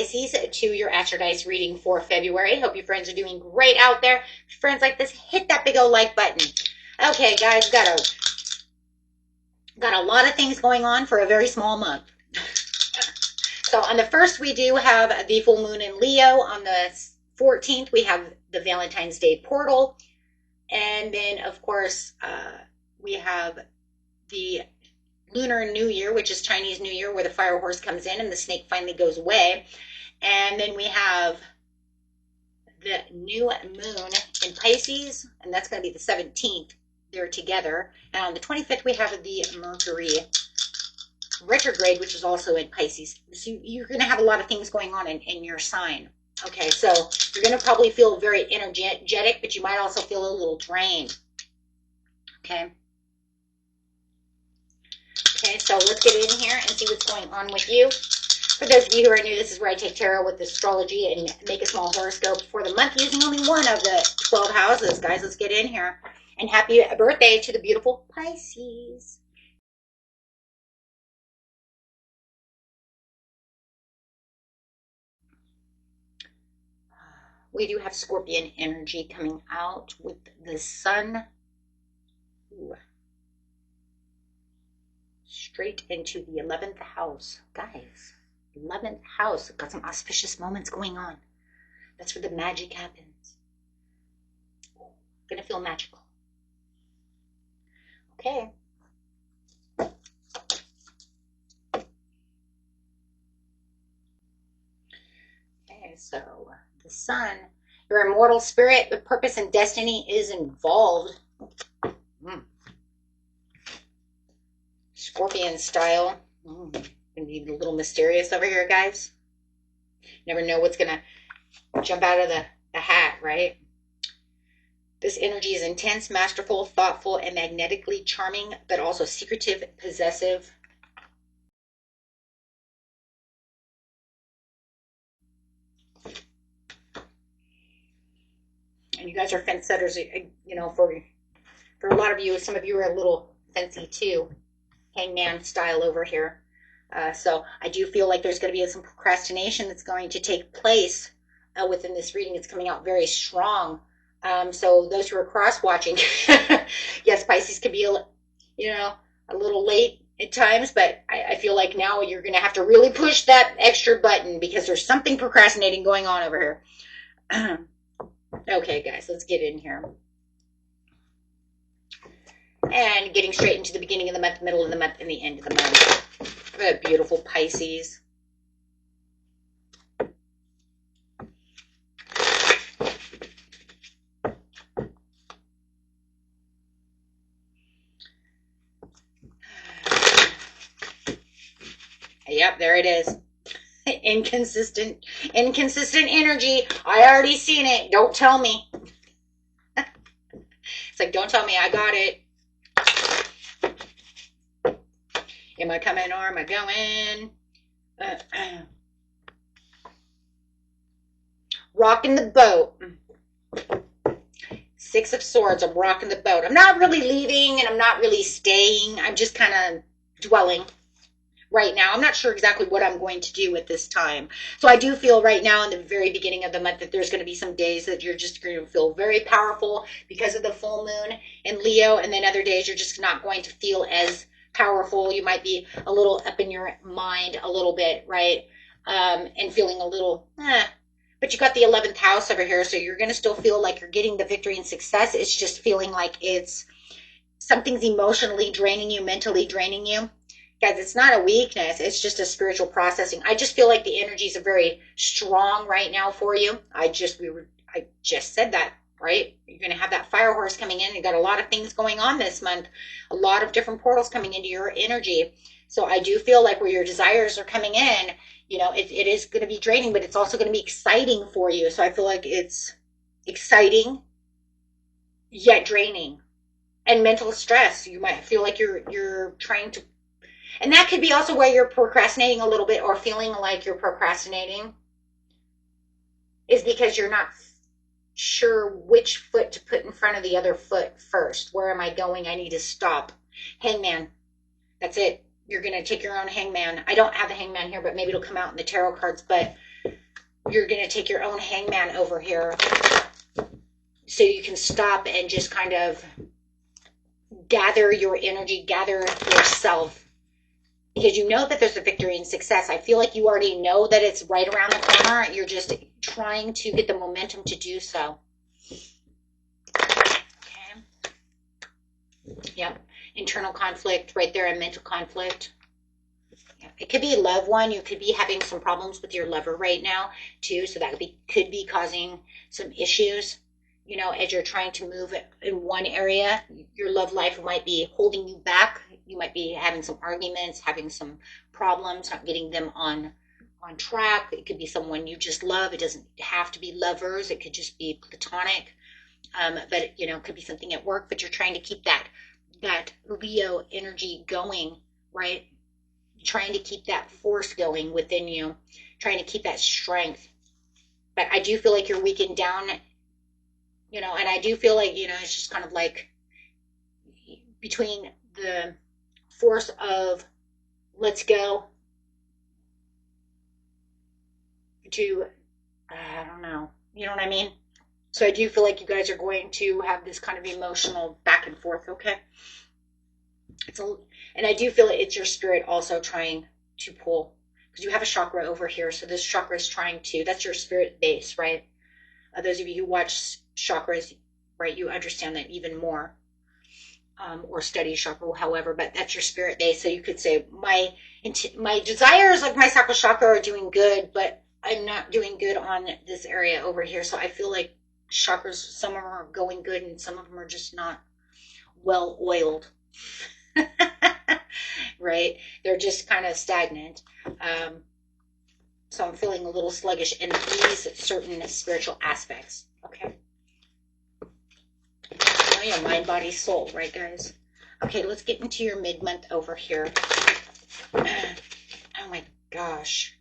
Pisces, to your Astrodice reading for February. Hope you friends are doing great out there. If your friends like this, hit that big old like button. Okay, guys, got a lot of things going on for a very small month. So on the 1st, we do have the full moon in Leo. On the 14th, we have the Valentine's Day portal. And then, of course, we have the Lunar New Year, which is Chinese New Year, where the fire horse comes in and the snake finally goes away. And then we have the new moon in Pisces, and that's going to be the 17th. They're together. And on the 25th, we have the Mercury retrograde, which is also in Pisces. So you're going to have a lot of things going on in your sign. Okay, so you're going to probably feel very energetic, but you might also feel a little drained. Okay. Okay, so let's get in here and see what's going on with you. For those of you who are new, this is where I take tarot with astrology and make a small horoscope for the month using only one of the 12 houses. Guys, let's get in here. And happy birthday to the beautiful Pisces. We do have Scorpion energy coming out with the sun. Ooh. Straight into the 11th house. Guys, 11th house. Got some auspicious moments going on. That's where the magic happens. Gonna feel magical. Okay. Okay, so the sun, your immortal spirit with purpose and destiny is involved. Scorpion style. Gonna be a little mysterious over here, guys. Never know what's gonna jump out of the hat, right? This energy is intense, masterful, thoughtful, and magnetically charming, but also secretive, possessive. And you guys are fence setters, you know, for a lot of you. Some of you are a little fancy too. Hangman style over here. So I do feel like there's going to be some procrastination that's going to take place within this reading. It's coming out very strong. So those who are cross-watching, yes, Pisces could be, a little late at times, but I feel like now you're going to have to really push that extra button because there's something procrastinating going on over here. Okay, guys, let's get in here. And getting straight into the beginning of the month, middle of the month, and the end of the month. What a beautiful Pisces. Yep, there it is. Inconsistent energy. I already seen it. Don't tell me. It's like, don't tell me, I got it. Am I coming or am I going? Rocking the boat. Six of Swords. I'm rocking the boat. I'm not really leaving and I'm not really staying. I'm just kind of dwelling right now. I'm not sure exactly what I'm going to do at this time. So I do feel right now in the very beginning of the month that there's going to be some days that you're just going to feel very powerful because of the full moon in Leo. And then other days you're just not going to feel as powerful. You might be a little up in your mind a little bit, right? And feeling a little, but you got the 11th house over here. So you're going to still feel like you're getting the victory and success. It's just feeling like something's emotionally draining you, mentally draining you. Guys, it's not a weakness. It's just a spiritual processing. I just feel like the energies are very strong right now for you. I just said that, right? You're going to have that fire horse coming in. You got a lot of things going on this month. A lot of different portals coming into your energy. So I do feel like where your desires are coming in, it is going to be draining, but it's also going to be exciting for you. So I feel like it's exciting, yet draining. And mental stress. You might feel like you're trying to. And that could be also where you're procrastinating a little bit or feeling like you're procrastinating is because you're not sure which foot to put in front of the other foot first. Where am I going? I need to stop. Hangman. That's it. You're going to take your own hangman. I don't have the hangman here, but maybe it'll come out in the tarot cards. But you're going to take your own hangman over here so you can stop and just kind of gather your energy, gather yourself, because you know that there's a victory and success. I feel like you already know that it's right around the corner. You're just trying to get the momentum to do so. Okay. Yep. Internal conflict right there, and mental conflict. It could be a loved one. You could be having some problems with your lover right now too, so that could be causing some issues. You know, as you're trying to move in one area, your love life might be holding you back. You might be having some arguments, having some problems, not getting them on track. It could be someone you just love. It doesn't have to be lovers. It could just be platonic. But you know, it could be something at work. But you're trying to keep that Leo energy going, right? Trying to keep that force going within you, trying to keep that strength. But I do feel like you're weakened down, you know, and I do feel like, you know, it's just kind of like between the force of let's go to, I don't know, you know what I mean? So I do feel like you guys are going to have this kind of emotional back and forth, okay? And I do feel it's your spirit also trying to pull, because you have a chakra over here. So this chakra is trying to, that's your spirit base, right? Those of you who watch chakras, right, you understand that even more, or study chakra, however, but that's your spirit base. So you could say, my desires of my sacral chakra are doing good, but I'm not doing good on this area over here. So I feel like chakras, some of them are going good and some of them are just not well oiled. Right? They're just kind of stagnant. So I'm feeling a little sluggish in these certain spiritual aspects. Okay. Now your mind, body, soul, right, guys? Okay, let's get into your mid-month over here. Oh my gosh.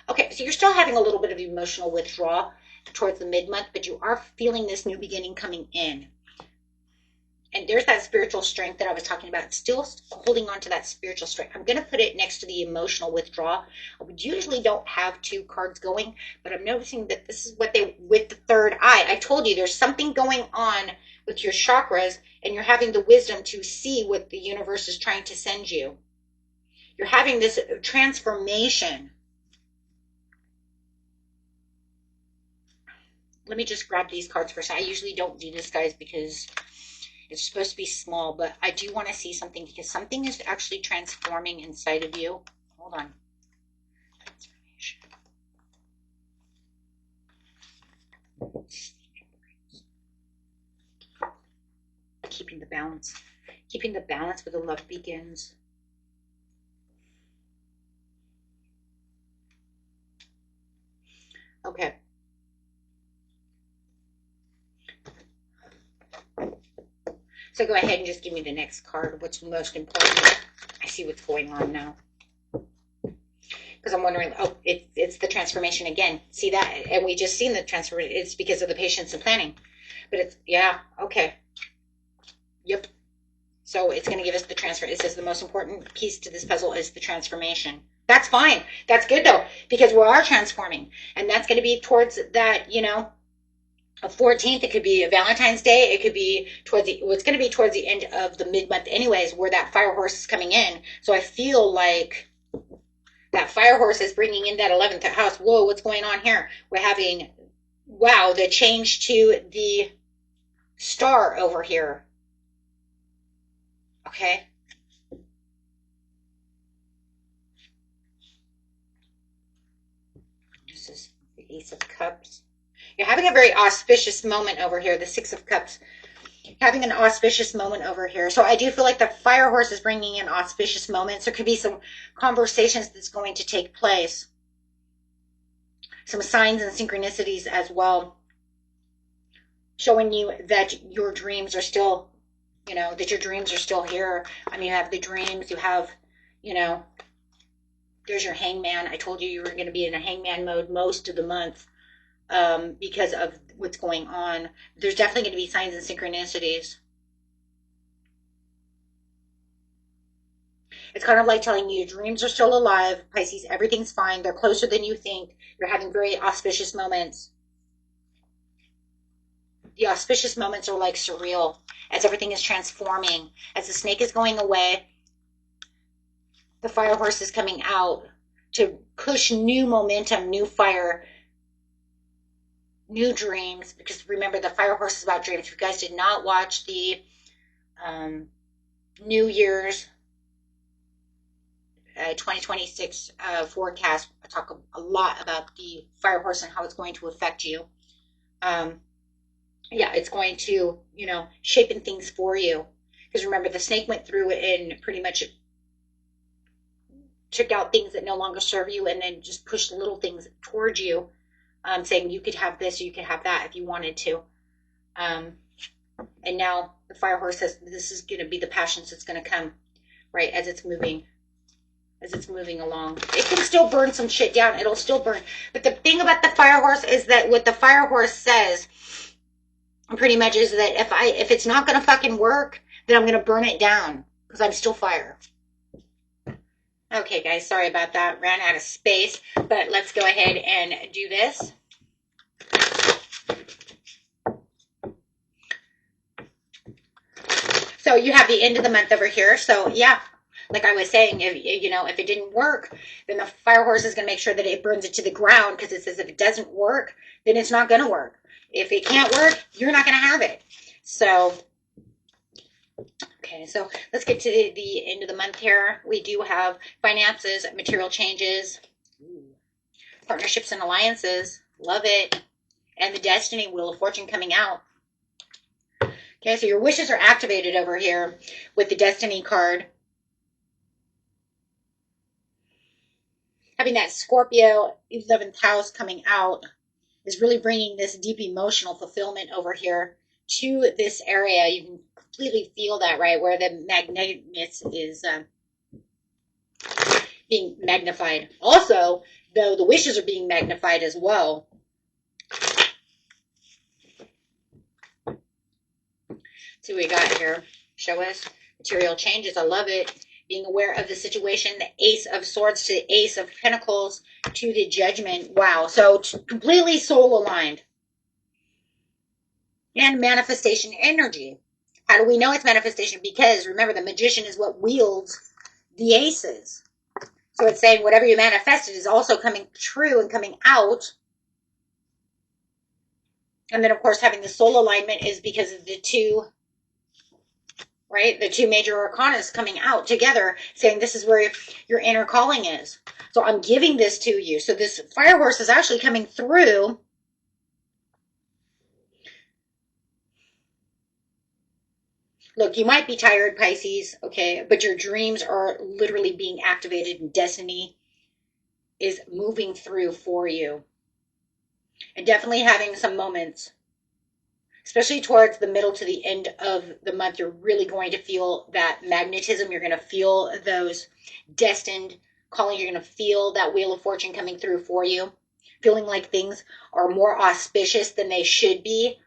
Okay, so you're still having a little bit of emotional withdrawal towards the mid-month, but you are feeling this new beginning coming in. And there's that spiritual strength that I was talking about. Still holding on to that spiritual strength. I'm going to put it next to the emotional withdrawal. I usually don't have two cards going, but I'm noticing that this is what they, with the third eye. I told you there's something going on with your chakras, and you're having the wisdom to see what the universe is trying to send you. You're having this transformation. Let me just grab these cards first. I usually don't do this, guys, because it's supposed to be small, but I do want to see something because something is actually transforming inside of you. Hold on. Keeping the balance. Keeping the balance where the love begins. Okay. So go ahead and just give me the next card. What's most important? I see what's going on now. Because I'm wondering, oh, it's the transformation again. See that? And we just seen the transformation. It's because of the patience and planning. But it's, yeah, okay. Yep. So it's going to give us the transfer. It says the most important piece to this puzzle is the transformation. That's fine. That's good, though, because we are transforming. And that's going to be towards that, you know, a 14th. It could be a Valentine's Day. It could be towards the, well, it's going to be towards the end of the mid-month anyways, where that fire horse is coming in. So I feel like that fire horse is bringing in that 11th house. Whoa, what's going on here? We're having, wow, the change to the star over here. Okay. This is the Ace of Cups. You're having a very auspicious moment over here, the Six of Cups. Having an auspicious moment over here. So I do feel like the fire horse is bringing in auspicious moments. There could be some conversations that's going to take place. Some signs and synchronicities as well. Showing you that your dreams are still, you know, that your dreams are still here. I mean, you have the dreams, you have, you know, there's your hangman. I told you you were going to be in a hangman mode most of the month. Because of what's going on. There's definitely going to be signs and synchronicities. It's kind of like telling you your dreams are still alive, Pisces. Everything's fine. They're closer than you think. You're having very auspicious moments. The auspicious moments are like surreal as everything is transforming. As the snake is going away, the fire horse is coming out to push new momentum, new fire, new dreams. Because remember, the fire horse is about dreams. If you guys did not watch the New Year's 2026 forecast, I talk a lot about the fire horse and how it's going to affect you. Yeah, it's going to, shaping things for you. Because remember, the snake went through and pretty much took out things that no longer serve you and then just pushed little things towards you, saying you could have this or you could have that if you wanted to. And now the fire horse says this is going to be the passions that's going to come, right, as it's moving along. It can still burn some shit down. It'll still burn. But the thing about the fire horse is that what the fire horse says pretty much is that if it's not going to fucking work, then I'm going to burn it down because I'm still fire. Okay, guys, sorry about that. Ran out of space, but let's go ahead and do this. So you have the end of the month over here. So yeah, like I was saying, if it didn't work, then the fire horse is going to make sure that it burns it to the ground, because it says if it doesn't work, then it's not going to work. If it can't work, you're not going to have it. So, okay, so let's get to the end of the month here. We do have finances, material changes, partnerships and alliances. Love it. And the Destiny Wheel of Fortune coming out. Okay, so your wishes are activated over here with the Destiny card. Having that Scorpio 11th house coming out is really bringing this deep emotional fulfillment over here to this area. You can completely feel that, right, where the magneticness is being magnified. Also, though, the wishes are being magnified as well. See what we got here. Show us material changes. I love it. Being aware of the situation, the Ace of Swords to the Ace of Pentacles to the Judgment. Wow. So completely soul aligned. And manifestation energy. How do we know it's manifestation? Because remember, the Magician is what wields the aces. So it's saying whatever you manifested is also coming true and coming out. And then, of course, having the soul alignment is because of the two, right? The two major arcanas coming out together, saying this is where your inner calling is. So I'm giving this to you. So this fire horse is actually coming through. Look, you might be tired, Pisces, okay, but your dreams are literally being activated and destiny is moving through for you. And definitely having some moments, especially towards the middle to the end of the month, you're really going to feel that magnetism. You're going to feel those destined calling. You're going to feel that Wheel of Fortune coming through for you, feeling like things are more auspicious than they should be.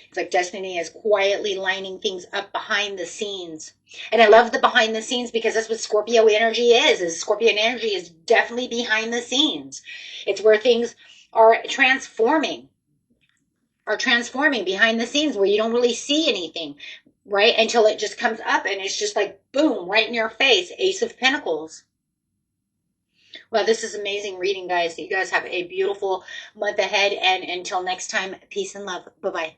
It's like destiny is quietly lining things up behind the scenes. And I love the behind the scenes because that's what Scorpio energy is Scorpion energy is definitely behind the scenes. It's where things are transforming behind the scenes, where you don't really see anything, right? Until it just comes up and it's just like, boom, right in your face. Ace of Pentacles. Well, this is amazing reading, guys. You guys have a beautiful month ahead. And until next time, peace and love. Bye-bye.